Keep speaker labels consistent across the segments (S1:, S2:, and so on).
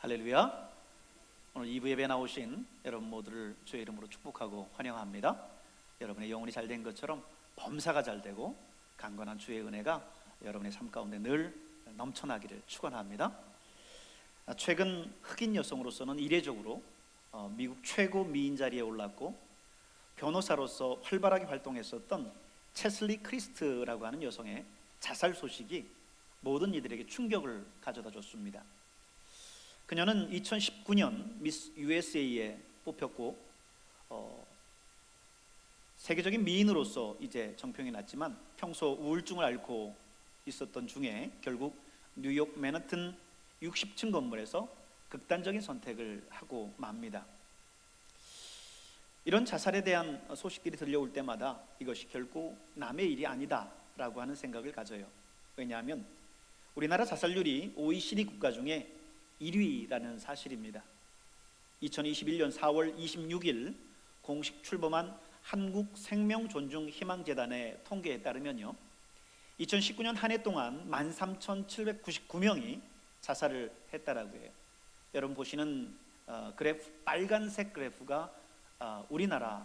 S1: 할렐루야. 오늘 2부 예배 나오신 여러분 모두를 주의 이름으로 축복하고 환영합니다. 여러분의 영혼이 잘된 것처럼 범사가 잘되고 강건한 주의 은혜가 여러분의 삶 가운데 늘 넘쳐나기를 축원합니다. 최근 흑인 여성으로서는 이례적으로 미국 최고 미인 자리에 올랐고 변호사로서 활발하게 활동했었던 체슬리 크리스트라고 하는 여성의 자살 소식이 모든 이들에게 충격을 가져다 줬습니다. 그녀는 2019년 미스 USA에 뽑혔고 세계적인 미인으로서 이제 정평이 났지만 평소 우울증을 앓고 있었던 중에 결국 뉴욕 맨하튼 60층 건물에서 극단적인 선택을 하고 맙니다. 이런 자살에 대한 소식들이 들려올 때마다 이것이 결코 남의 일이 아니다 라고 하는 생각을 가져요. 왜냐하면 우리나라 자살률이 OECD 국가 중에 1위라는 사실입니다. 2021년 4월 26일 공식 출범한 한국생명존중희망재단의 통계에 따르면요, 2019년 한 해 동안 13,799명이 자살을 했다라고 해요. 여러분 보시는 그래프, 빨간색 그래프가 우리나라의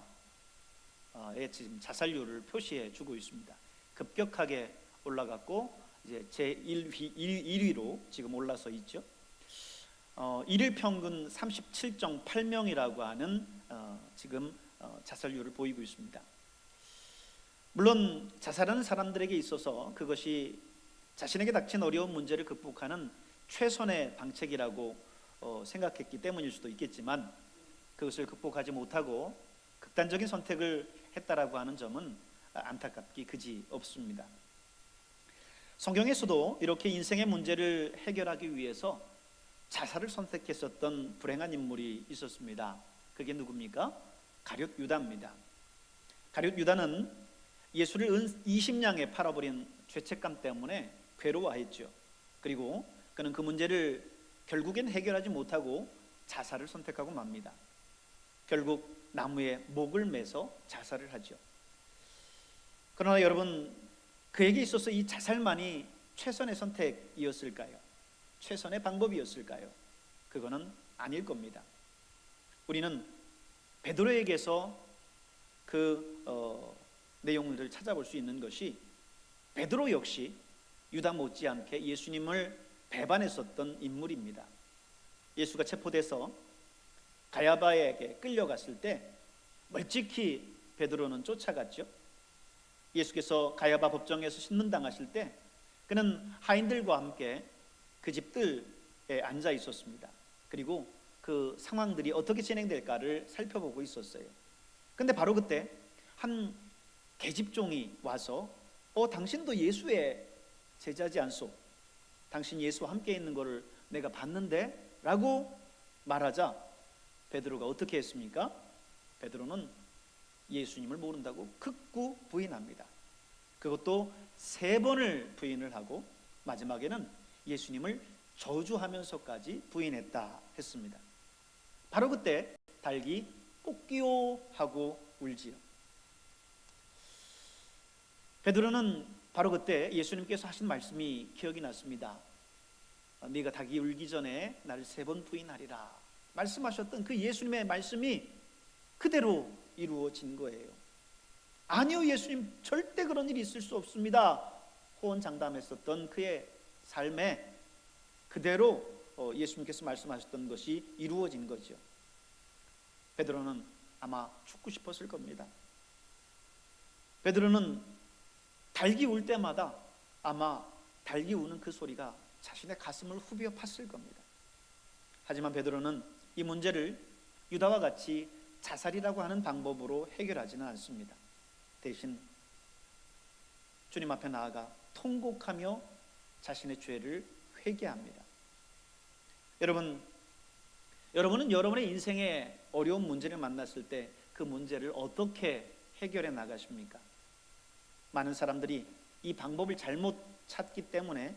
S1: 지금 자살률을 표시해 주고 있습니다. 급격하게 올라갔고 이제 제1위로 지금 올라서 있죠. 일일 평균 37.8명이라고 하는 지금 자살률을 보이고 있습니다. 물론 자살하는 사람들에게 있어서 그것이 자신에게 닥친 어려운 문제를 극복하는 최선의 방책이라고 생각했기 때문일 수도 있겠지만 그것을 극복하지 못하고 극단적인 선택을 했다라고 하는 점은 안타깝기 그지 없습니다. 성경에서도 이렇게 인생의 문제를 해결하기 위해서 자살을 선택했었던 불행한 인물이 있었습니다. 그게 누굽니까? 가룟 유다입니다. 가룟 유다는 예수를 은 20냥에 팔아버린 죄책감 때문에 괴로워했죠. 그리고 그는 그 문제를 결국엔 해결하지 못하고 자살을 선택하고 맙니다. 결국 나무에 목을 매서 자살을 하죠. 그러나 여러분, 그에게 있어서 이 자살만이 최선의 선택이었을까요? 최선의 방법이었을까요? 그거는 아닐 겁니다. 우리는 베드로에게서 그 내용들을 찾아볼 수 있는 것이 베드로 역시 유다 못지않게 예수님을 배반했었던 인물입니다. 예수가 체포돼서 가야바에게 끌려갔을 때 멀찍이 베드로는 쫓아갔죠. 예수께서 가야바 법정에서 신문당하실 때 그는 하인들과 함께 그 집들에 앉아 있었습니다. 그리고 그 상황들이 어떻게 진행될까를 살펴보고 있었어요. 근데 바로 그때 한 계집종이 와서 당신도 예수의 제자지 않소? 당신 예수와 함께 있는 것을 내가 봤는데? 라고 말하자 베드로가 어떻게 했습니까? 베드로는 예수님을 모른다고 극구 부인합니다. 그것도 3번을 부인을 하고 마지막에는 예수님을 저주하면서까지 부인했다 했습니다. 바로 그때 닭이 꼭끼요 하고 울지요. 베드로는 바로 그때 예수님께서 하신 말씀이 기억이 났습니다. 네가 닭이 울기 전에 나를 3번 부인하리라 말씀하셨던 그 예수님의 말씀이 그대로 이루어진 거예요. 아니요, 예수님, 절대 그런 일이 있을 수 없습니다. 호언장담했었던 그의 삶에 그대로 예수님께서 말씀하셨던 것이 이루어진 거죠. 베드로는 아마 죽고 싶었을 겁니다. 베드로는 닭이 울 때마다 아마 닭이 우는 그 소리가 자신의 가슴을 후벼 팠을 겁니다. 하지만 베드로는 이 문제를 유다와 같이 자살이라고 하는 방법으로 해결하지는 않습니다. 대신 주님 앞에 나아가 통곡하며 자신의 죄를 회개합니다. 여러분은 여러분의 인생에 어려운 문제를 만났을 때 그 문제를 어떻게 해결해 나가십니까? 많은 사람들이 이 방법을 잘못 찾기 때문에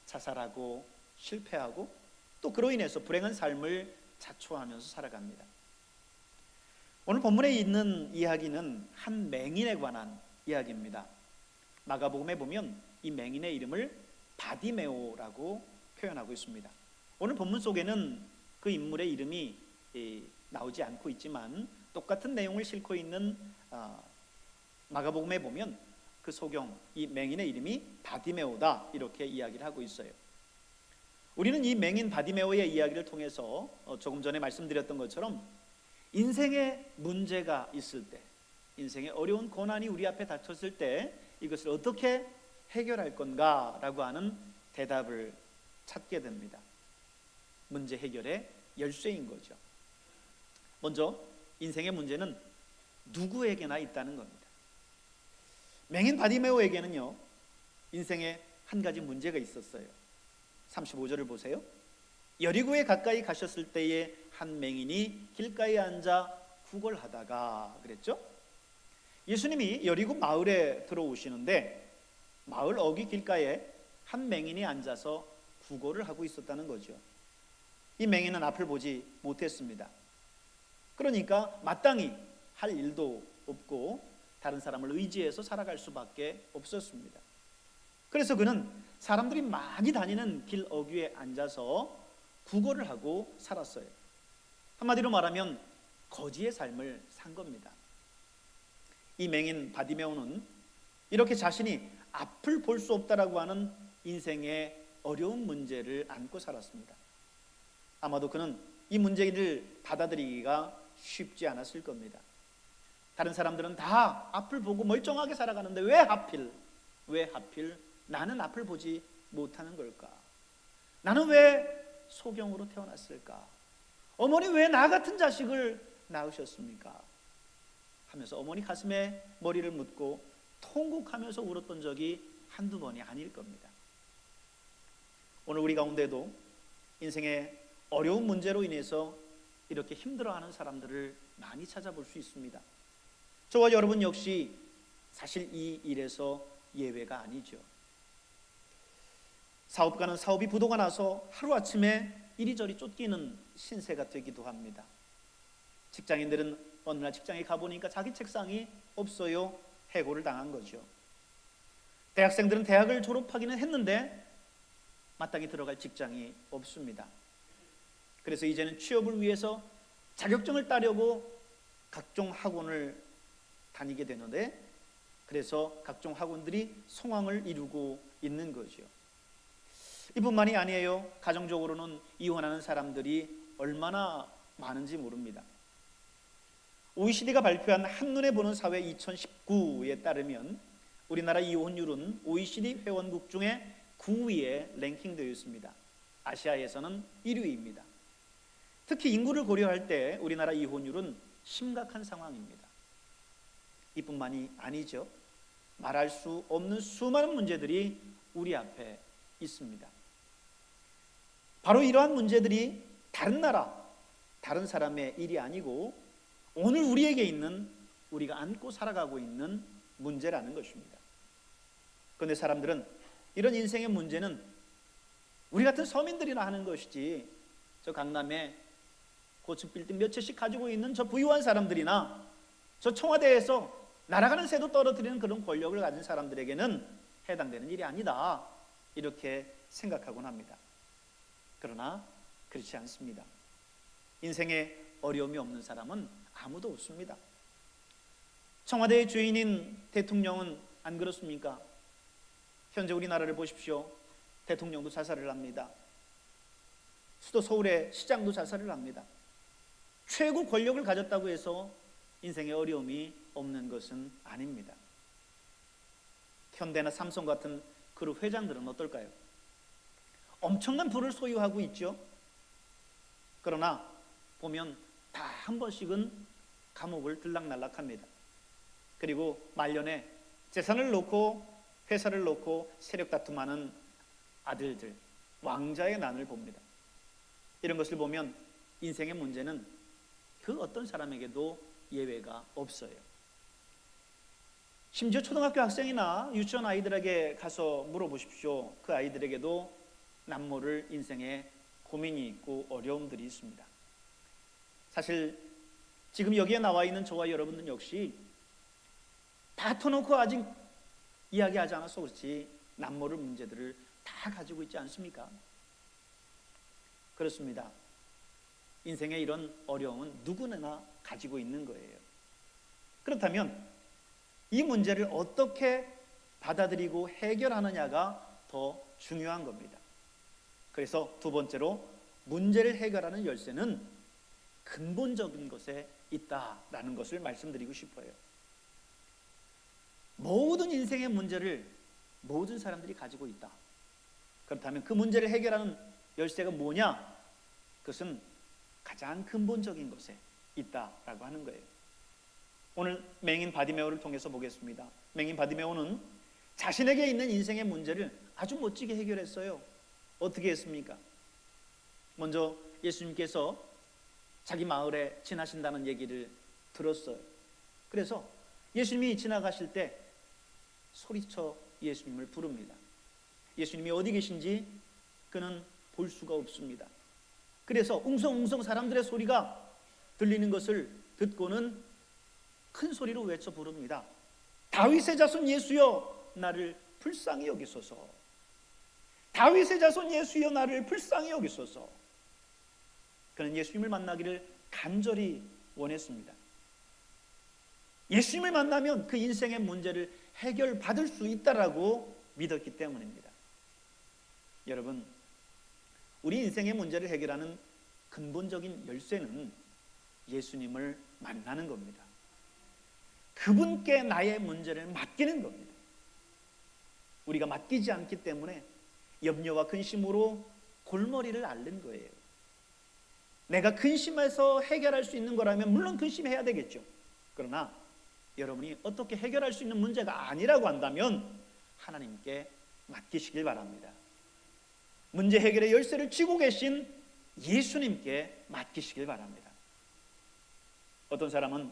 S1: 자살하고 실패하고 또 그로 인해서 불행한 삶을 자초하면서 살아갑니다. 오늘 본문에 있는 이야기는 한 맹인에 관한 이야기입니다. 마가복음에 보면 이 맹인의 이름을 바디메오라고 표현하고 있습니다. 오늘 본문 속에는 그 인물의 이름이 나오지 않고 있지만 똑같은 내용을 싣고 있는 마가복음에 보면 그 소경, 이 맹인의 이름이 바디메오다 이렇게 이야기를 하고 있어요. 우리는 이 맹인 바디메오의 이야기를 통해서 조금 전에 말씀드렸던 것처럼 인생에 문제가 있을 때, 인생의 어려운 고난이 우리 앞에 닥쳤을 때 이것을 어떻게 해결할 건가라고 하는 대답을 찾게 됩니다. 문제 해결의 열쇠인 거죠. 먼저 인생의 문제는 누구에게나 있다는 겁니다. 맹인 바디메오에게는요, 인생에 한 가지 문제가 있었어요. 35절을 보세요. 여리고에 가까이 가셨을 때에 한 맹인이 길가에 앉아 구걸하다가 그랬죠. 예수님이 여리고 마을에 들어오시는데 마을 어귀 길가에 한 맹인이 앉아서 구걸을 하고 있었다는 거죠. 이 맹인은 앞을 보지 못했습니다. 그러니까 마땅히 할 일도 없고 다른 사람을 의지해서 살아갈 수밖에 없었습니다. 그래서 그는 사람들이 많이 다니는 길 어귀에 앉아서 구걸을 하고 살았어요. 한마디로 말하면 거지의 삶을 산 겁니다. 이 맹인 바디메오는 이렇게 자신이 앞을 볼 수 없다라고 하는 인생의 어려운 문제를 안고 살았습니다. 아마도 그는 이 문제를 받아들이기가 쉽지 않았을 겁니다. 다른 사람들은 다 앞을 보고 멀쩡하게 살아가는데 왜 하필 나는 앞을 보지 못하는 걸까? 나는 왜 소경으로 태어났을까? 어머니 왜 나 같은 자식을 낳으셨습니까? 하면서 어머니 가슴에 머리를 묻고 통곡하면서 울었던 적이 한두 번이 아닐 겁니다. 오늘 우리 가운데도 인생의 어려운 문제로 인해서 이렇게 힘들어하는 사람들을 많이 찾아볼 수 있습니다. 저와 여러분 역시 사실 이 일에서 예외가 아니죠. 사업가는 사업이 부도가 나서 하루아침에 이리저리 쫓기는 신세가 되기도 합니다. 직장인들은 어느 날 직장에 가보니까 자기 책상이 없어요. 해고를 당한 거죠. 대학생들은 대학을 졸업하기는 했는데 마땅히 들어갈 직장이 없습니다. 그래서 이제는 취업을 위해서 자격증을 따려고 각종 학원을 다니게 되는데 그래서 각종 학원들이 성황을 이루고 있는 거죠. 이뿐만이 아니에요. 가정적으로는 이혼하는 사람들이 얼마나 많은지 모릅니다. OECD가 발표한 한눈에 보는 사회 2019에 따르면 우리나라 이혼율은 OECD 회원국 중에 9위에 랭킹되어 있습니다. 아시아에서는 1위입니다. 특히 인구를 고려할 때 우리나라 이혼율은 심각한 상황입니다. 이뿐만이 아니죠. 말할 수 없는 수많은 문제들이 우리 앞에 있습니다. 바로 이러한 문제들이 다른 나라, 다른 사람의 일이 아니고 오늘 우리에게 있는, 우리가 안고 살아가고 있는 문제라는 것입니다. 그런데 사람들은 이런 인생의 문제는 우리 같은 서민들이나 하는 것이지 저 강남에 고층 빌딩 몇 채씩 가지고 있는 저 부유한 사람들이나 저 청와대에서 날아가는 새도 떨어뜨리는 그런 권력을 가진 사람들에게는 해당되는 일이 아니다, 이렇게 생각하곤 합니다. 그러나 그렇지 않습니다. 인생에 어려움이 없는 사람은 아무도 없습니다. 청와대의 주인인 대통령은 안 그렇습니까? 현재 우리나라를 보십시오. 대통령도 자살을 합니다. 수도 서울의 시장도 자살을 합니다. 최고 권력을 가졌다고 해서 인생에 어려움이 없는 것은 아닙니다. 현대나 삼성 같은 그룹 회장들은 어떨까요? 엄청난 부를 소유하고 있죠. 그러나 보면 다 한 번씩은 감옥을 들락날락합니다. 그리고 말년에 재산을 놓고 회사를 놓고 세력 다툼하는 아들들, 왕자의 난을 봅니다. 이런 것을 보면 인생의 문제는 그 어떤 사람에게도 예외가 없어요. 심지어 초등학교 학생이나 유치원 아이들에게 가서 물어보십시오. 그 아이들에게도 남모를 인생에 고민이 있고 어려움들이 있습니다. 사실 지금 여기에 나와 있는 저와 여러분들 역시 다 터놓고 아직 이야기하지 않아서 그렇지 남모를 문제들을 다 가지고 있지 않습니까? 그렇습니다. 인생의 이런 어려움은 누구나 가지고 있는 거예요. 그렇다면 이 문제를 어떻게 받아들이고 해결하느냐가 더 중요한 겁니다. 그래서 두 번째로 문제를 해결하는 열쇠는 근본적인 것에 있다라는 것을 말씀드리고 싶어요. 모든 인생의 문제를 모든 사람들이 가지고 있다. 그렇다면 그 문제를 해결하는 열쇠가 뭐냐? 그것은 가장 근본적인 것에 있다라고 하는 거예요. 오늘 맹인 바디메오를 통해서 보겠습니다. 맹인 바디메오는 자신에게 있는 인생의 문제를 아주 멋지게 해결했어요. 어떻게 했습니까? 먼저 예수님께서 자기 마을에 지나신다는 얘기를 들었어요. 그래서 예수님이 지나가실 때 소리쳐 예수님을 부릅니다. 예수님이 어디 계신지 그는 볼 수가 없습니다. 그래서 웅성웅성 사람들의 소리가 들리는 것을 듣고는 큰 소리로 외쳐 부릅니다. 다윗의 자손 예수여 나를 불쌍히 여기소서. 다윗의 자손 예수여 나를 불쌍히 여기소서. 그는 예수님을 만나기를 간절히 원했습니다. 예수님을 만나면 그 인생의 문제를 해결받을 수 있다라고 믿었기 때문입니다. 여러분, 우리 인생의 문제를 해결하는 근본적인 열쇠는 예수님을 만나는 겁니다. 그분께 나의 문제를 맡기는 겁니다. 우리가 맡기지 않기 때문에 염려와 근심으로 골머리를 앓는 거예요. 내가 근심해서 해결할 수 있는 거라면 물론 근심해야 되겠죠. 그러나 여러분이 어떻게 해결할 수 있는 문제가 아니라고 한다면 하나님께 맡기시길 바랍니다. 문제 해결의 열쇠를 쥐고 계신 예수님께 맡기시길 바랍니다. 어떤 사람은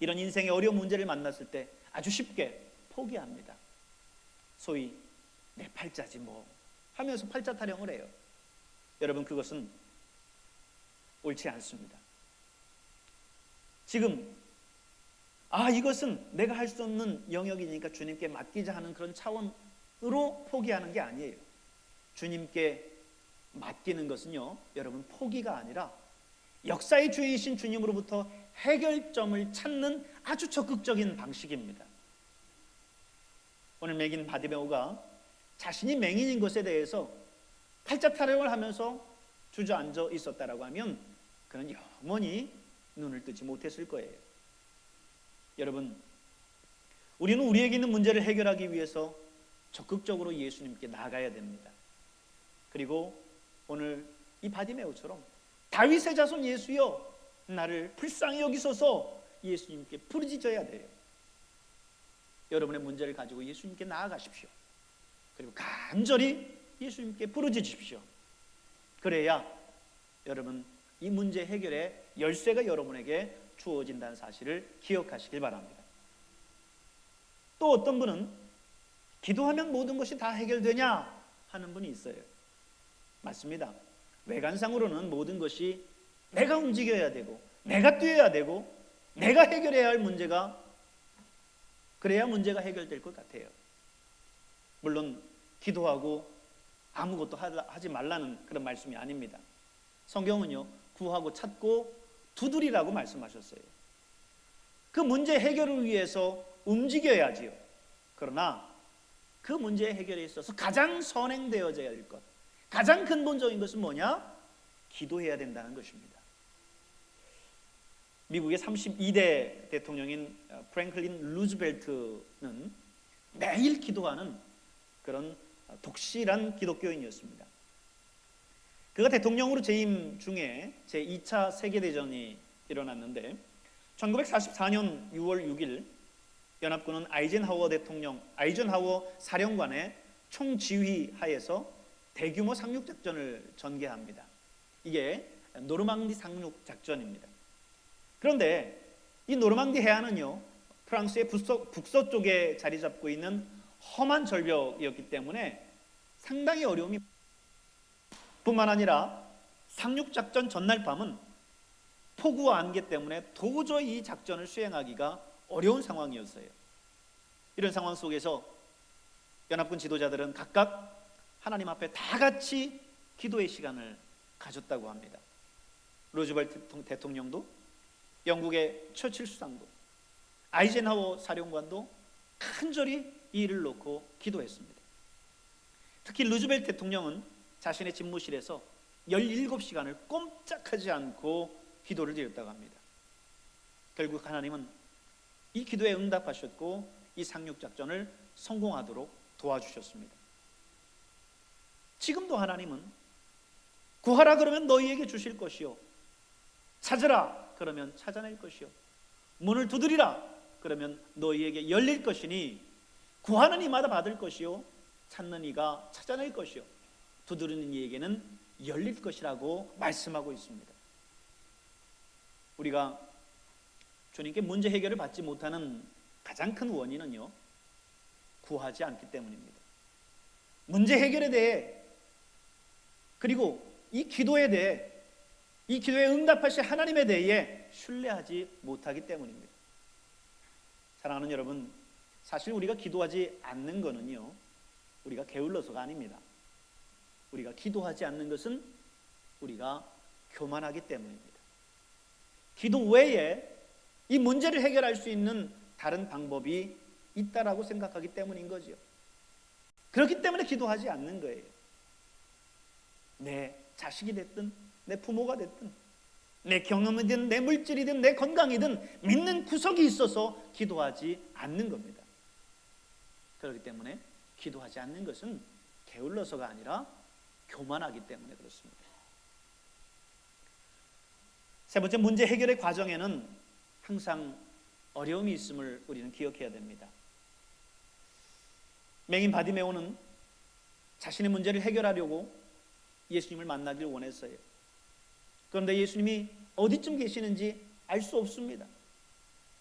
S1: 이런 인생의 어려운 문제를 만났을 때 아주 쉽게 포기합니다. 소위 내 팔자지 뭐 하면서 팔자 타령을 해요. 여러분, 그것은 옳지 않습니다. 지금 이것은 내가 할 수 없는 영역이니까 주님께 맡기자 하는 그런 차원으로 포기하는 게 아니에요. 주님께 맡기는 것은요, 여러분, 포기가 아니라 역사의 주이신 주님으로부터 해결점을 찾는 아주 적극적인 방식입니다. 오늘 맹인 바디메오가 자신이 맹인인 것에 대해서 팔자 타령을 하면서 주저앉아 있었다라고 하면 그는 영원히 눈을 뜨지 못했을 거예요. 여러분, 우리는 우리에게 있는 문제를 해결하기 위해서 적극적으로 예수님께 나아가야 됩니다. 그리고 오늘 이 바디메오처럼 다윗의 자손 예수여 나를 불쌍히 여기소서 예수님께 부르짖어야 돼요. 여러분의 문제를 가지고 예수님께 나아가십시오. 그리고 간절히 예수님께 부르짖으십시오. 그래야 여러분 이 문제 해결의 열쇠가 여러분에게 주어진다는 사실을 기억하시길 바랍니다. 또 어떤 분은 기도하면 모든 것이 다 해결되냐 하는 분이 있어요. 맞습니다. 외관상으로는 모든 것이 내가 움직여야 되고 내가 뛰어야 되고 내가 해결해야 할 문제가 그래야 문제가 해결될 것 같아요. 물론 기도하고 아무것도 하지 말라는 그런 말씀이 아닙니다. 성경은요, 구하고 찾고 두드리라고 말씀하셨어요. 그 문제 해결을 위해서 움직여야지요. 그러나 그 문제 해결에 있어서 가장 선행되어져야 할 것, 가장 근본적인 것은 뭐냐? 기도해야 된다는 것입니다. 미국의 32대 대통령인 프랭클린 루즈벨트는 매일 기도하는 그런 독실한 기독교인이었습니다. 그가 대통령으로 재임 중에 제2차 세계대전이 일어났는데 1944년 6월 6일 연합군은 아이젠하워 사령관의 총지휘 하에서 대규모 상륙작전을 전개합니다. 이게 노르망디 상륙작전입니다. 그런데 이 노르망디 해안은요, 프랑스의 북서쪽에 자리 잡고 있는 험한 절벽이었기 때문에 상당히 어려움이 뿐만 아니라 상륙작전 전날 밤은 폭우와 안개 때문에 도저히 이 작전을 수행하기가 어려운 상황이었어요. 이런 상황 속에서 연합군 지도자들은 각각 하나님 앞에 다 같이 기도의 시간을 가졌다고 합니다. 루즈벨트 대통령도, 영국의 처칠 수상도, 아이젠하워 사령관도 간절히 이 일을 놓고 기도했습니다. 특히 루즈벨트 대통령은 자신의 집무실에서 17시간을 꼼짝하지 않고 기도를 드렸다고 합니다. 결국 하나님은 이 기도에 응답하셨고 이 상륙작전을 성공하도록 도와주셨습니다. 지금도 하나님은 구하라 그러면 너희에게 주실 것이요, 찾으라 그러면 찾아낼 것이요, 문을 두드리라 그러면 너희에게 열릴 것이니 구하는 이마다 받을 것이요, 찾는 이가 찾아낼 것이요, 두드리는 이에게는 열릴 것이라고 말씀하고 있습니다. 우리가 주님께 문제 해결을 받지 못하는 가장 큰 원인은요, 구하지 않기 때문입니다. 문제 해결에 대해, 그리고 이 기도에 대해, 이 기도에 응답하실 하나님에 대해 신뢰하지 못하기 때문입니다. 사랑하는 여러분, 사실 우리가 기도하지 않는 것은요, 우리가 게을러서가 아닙니다. 우리가 기도하지 않는 것은 우리가 교만하기 때문입니다. 기도 외에 이 문제를 해결할 수 있는 다른 방법이 있다라고 생각하기 때문인 거죠. 그렇기 때문에 기도하지 않는 거예요. 내 자식이 됐든 내 부모가 됐든 내 경험이든 내 물질이든 내 건강이든 믿는 구석이 있어서 기도하지 않는 겁니다. 그렇기 때문에 기도하지 않는 것은 게을러서가 아니라 교만하기 때문에 그렇습니다. 세 번째, 문제 해결의 과정에는 항상 어려움이 있음을 우리는 기억해야 됩니다. 맹인 바디메오는 자신의 문제를 해결하려고 예수님을 만나길 원했어요. 그런데 예수님이 어디쯤 계시는지 알 수 없습니다.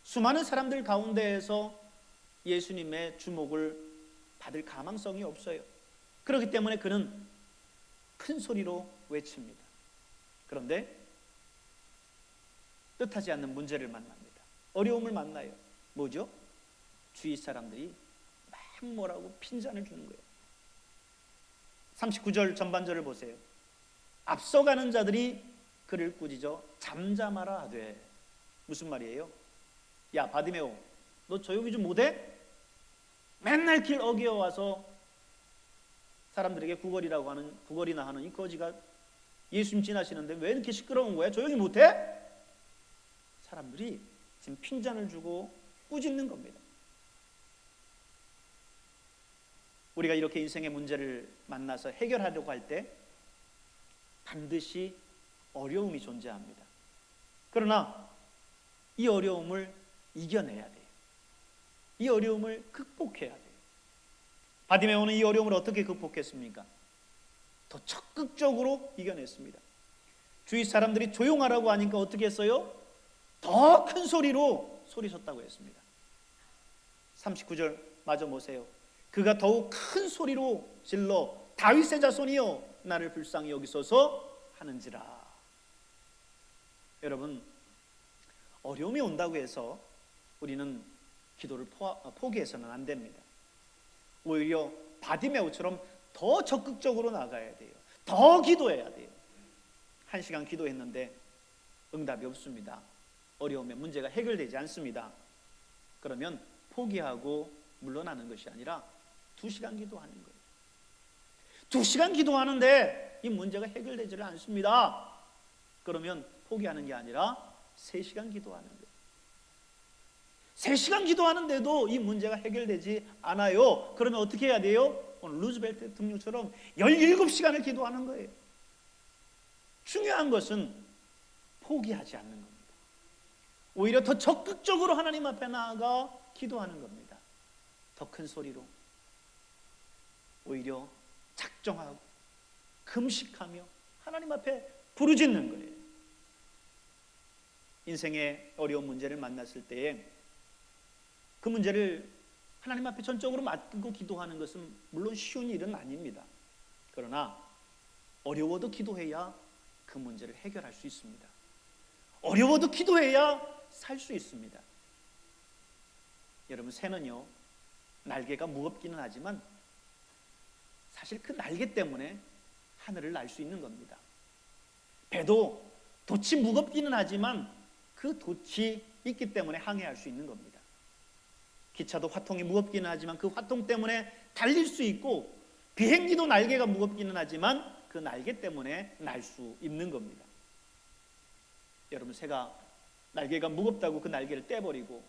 S1: 수많은 사람들 가운데에서 예수님의 주목을 받을 가망성이 없어요. 그렇기 때문에 그는 큰 소리로 외칩니다. 그런데 뜻하지 않는 문제를 만납니다. 어려움을 만나요. 뭐죠? 주위 사람들이 막 뭐라고 핀잔을 주는 거예요. 39절 전반절을 보세요. 앞서가는 자들이 그를 꾸짖어 잠잠하라 하되. 무슨 말이에요? 야 바디메오, 너 조용히 좀 못해? 맨날 길 어기어와서 사람들에게 구걸이나 하는 이 거지가 예수님 지나시는데 왜 이렇게 시끄러운 거야? 조용히 못해? 사람들이 지금 핀잔을 주고 꾸짖는 겁니다. 우리가 이렇게 인생의 문제를 만나서 해결하려고 할 때 반드시 어려움이 존재합니다. 그러나 이 어려움을 이겨내야 돼요. 이 어려움을 극복해야 돼요. 바디메오는 이 어려움을 어떻게 극복했습니까? 더 적극적으로 이겨냈습니다. 주위 사람들이 조용하라고 하니까 어떻게 했어요? 더 큰 소리로 소리쳤다고 했습니다. 39절 마저 보세요. 그가 더욱 큰 소리로 질러 다윗의 자손이여 나를 불쌍히 여기소서 하는지라. 여러분, 어려움이 온다고 해서 우리는 기도를 포기해서는 안 됩니다. 오히려 바디메오처럼 더 적극적으로 나가야 돼요. 더 기도해야 돼요. 1시간 기도했는데 응답이 없습니다. 어려움의 문제가 해결되지 않습니다. 그러면 포기하고 물러나는 것이 아니라 2시간 기도하는 거예요. 2시간 기도하는데 이 문제가 해결되지를 않습니다. 그러면 포기하는 게 아니라 3시간 기도하는 거예요. 3시간 기도하는데도 이 문제가 해결되지 않아요. 그러면 어떻게 해야 돼요? 오늘 루즈벨트 대통령처럼 17시간을 기도하는 거예요. 중요한 것은 포기하지 않는 겁니다. 오히려 더 적극적으로 하나님 앞에 나아가 기도하는 겁니다. 더 큰 소리로, 오히려 작정하고 금식하며 하나님 앞에 부르짖는 거예요. 인생의 어려운 문제를 만났을 때에 그 문제를 하나님 앞에 전적으로 맡기고 기도하는 것은 물론 쉬운 일은 아닙니다. 그러나 어려워도 기도해야 그 문제를 해결할 수 있습니다. 어려워도 기도해야 살 수 있습니다. 여러분, 새는요 날개가 무겁기는 하지만 사실 그 날개 때문에 하늘을 날 수 있는 겁니다. 배도 돛이 무겁기는 하지만 그 돛이 있기 때문에 항해할 수 있는 겁니다. 기차도 화통이 무겁기는 하지만 그 화통 때문에 달릴 수 있고, 비행기도 날개가 무겁기는 하지만 그 날개 때문에 날 수 있는 겁니다. 여러분, 새가 날개가 무겁다고 그 날개를 떼버리고,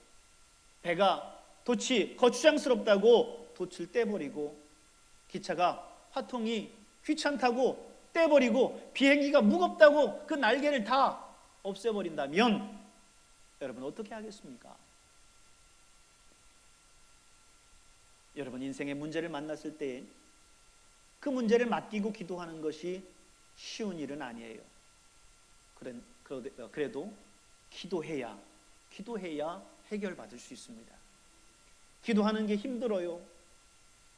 S1: 배가 돛이 거추장스럽다고 돛을 떼버리고, 기차가 화통이 귀찮다고 떼버리고, 비행기가 무겁다고 그 날개를 다 없애버린다면 여러분 어떻게 하겠습니까? 여러분, 인생의 문제를 만났을 때 그 문제를 맡기고 기도하는 것이 쉬운 일은 아니에요. 그래도 기도해야 해결받을 수 있습니다. 기도하는 게 힘들어요.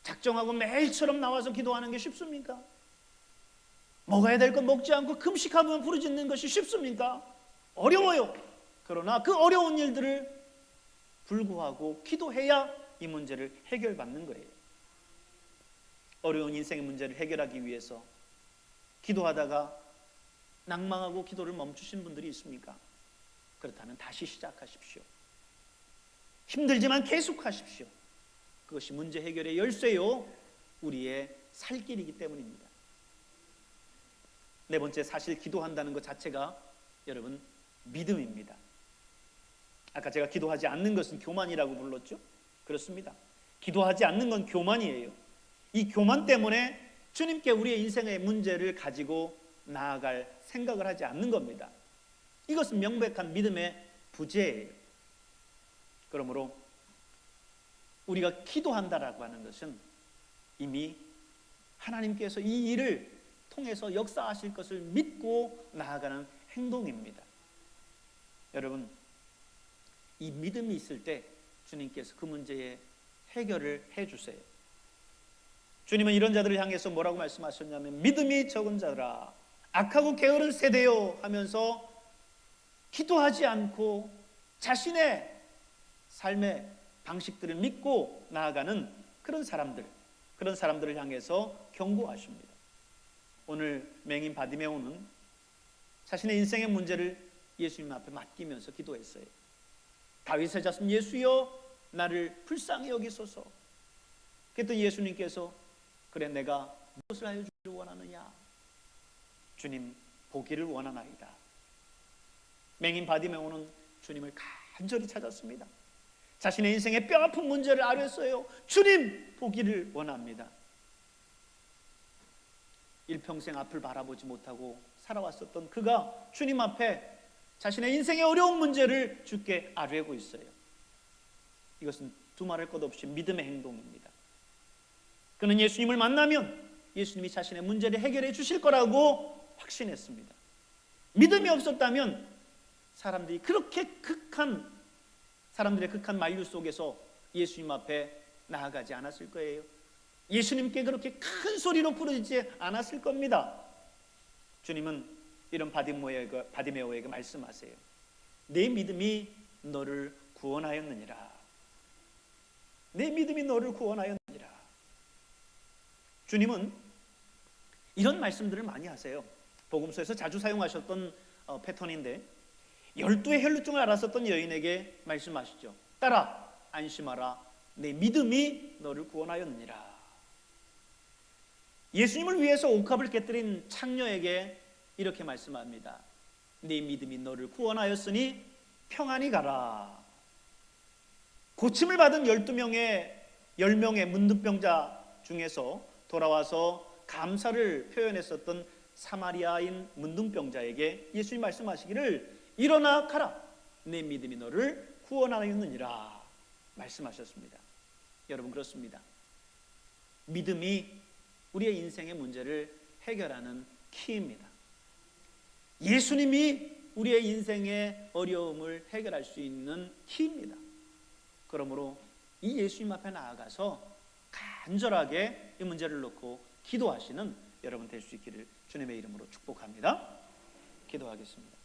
S1: 작정하고 매일처럼 나와서 기도하는 게 쉽습니까? 먹어야 될 것 먹지 않고 금식하면 부르짖는 것이 쉽습니까? 어려워요. 그러나 그 어려운 일들을 불구하고 기도해야 이 문제를 해결받는 거예요. 어려운 인생의 문제를 해결하기 위해서 기도하다가 낭망하고 기도를 멈추신 분들이 있습니까? 그렇다면 다시 시작하십시오. 힘들지만 계속하십시오. 그것이 문제 해결의 열쇠요, 우리의 살 길이기 때문입니다. 네 번째, 사실 기도한다는 것 자체가 여러분 믿음입니다. 아까 제가 기도하지 않는 것은 교만이라고 불렀죠? 그렇습니다. 기도하지 않는 건 교만이에요. 이 교만 때문에 주님께 우리의 인생의 문제를 가지고 나아갈 생각을 하지 않는 겁니다. 이것은 명백한 믿음의 부재예요. 그러므로 우리가 기도한다라고 하는 것은 이미 하나님께서 이 일을 통해서 역사하실 것을 믿고 나아가는 행동입니다. 여러분, 이 믿음이 있을 때 주님께서 그 문제의 해결을 해주세요. 주님은 이런 자들을 향해서 뭐라고 말씀하셨냐면, 믿음이 적은 자들아, 악하고 게으른 세대요 하면서 기도하지 않고 자신의 삶의 방식들을 믿고 나아가는 그런 사람들을 향해서 경고하십니다. 오늘 맹인 바디메오는 자신의 인생의 문제를 예수님 앞에 맡기면서 기도했어요. 다윗의 자손 예수여, 나를 불쌍히 여기소서. 그랬더니 예수님께서, 그래, 내가 무엇을 하여 주기를 원하느냐? 주님, 보기를 원하나이다. 맹인 바디메오는 주님을 간절히 찾았습니다. 자신의 인생의 뼈아픈 문제를 아뢰었어요. 주님, 보기를 원합니다. 일평생 앞을 바라보지 못하고 살아왔었던 그가 주님 앞에 자신의 인생의 어려운 문제를 주께 아뢰고 있어요. 이것은 두말할 것 없이 믿음의 행동입니다. 그는 예수님을 만나면 예수님이 자신의 문제를 해결해 주실 거라고 확신했습니다. 믿음이 없었다면 사람들의 극한 만류 속에서 예수님 앞에 나아가지 않았을 거예요. 예수님께 그렇게 큰 소리로 부르짖지 않았을 겁니다. 주님은 이런 바디메오에게 말씀하세요. 내 믿음이 너를 구원하였느니라. 내 믿음이 너를 구원하였느니라. 주님은 이런 말씀들을 많이 하세요. 복음서에서 자주 사용하셨던 패턴인데, 12의 혈루증을 앓았었던 여인에게 말씀하시죠. 딸아, 안심하라. 내 믿음이 너를 구원하였느니라. 예수님을 위해서 옥합을 깨뜨린 창녀에게 이렇게 말씀합니다. 네 믿음이 너를 구원하였으니 평안히 가라. 고침을 받은 10명의 문둥병자 중에서 돌아와서 감사를 표현했었던 사마리아인 문둥병자에게 예수님 말씀하시기를, 일어나 가라. 내 믿음이 너를 구원하였느니라 말씀하셨습니다. 여러분, 그렇습니다. 믿음이 우리의 인생의 문제를 해결하는 키입니다. 예수님이 우리의 인생의 어려움을 해결할 수 있는 키입니다. 그러므로 이 예수님 앞에 나아가서 간절하게 이 문제를 놓고 기도하시는 여러분 될 수 있기를 주님의 이름으로 축복합니다. 기도하겠습니다.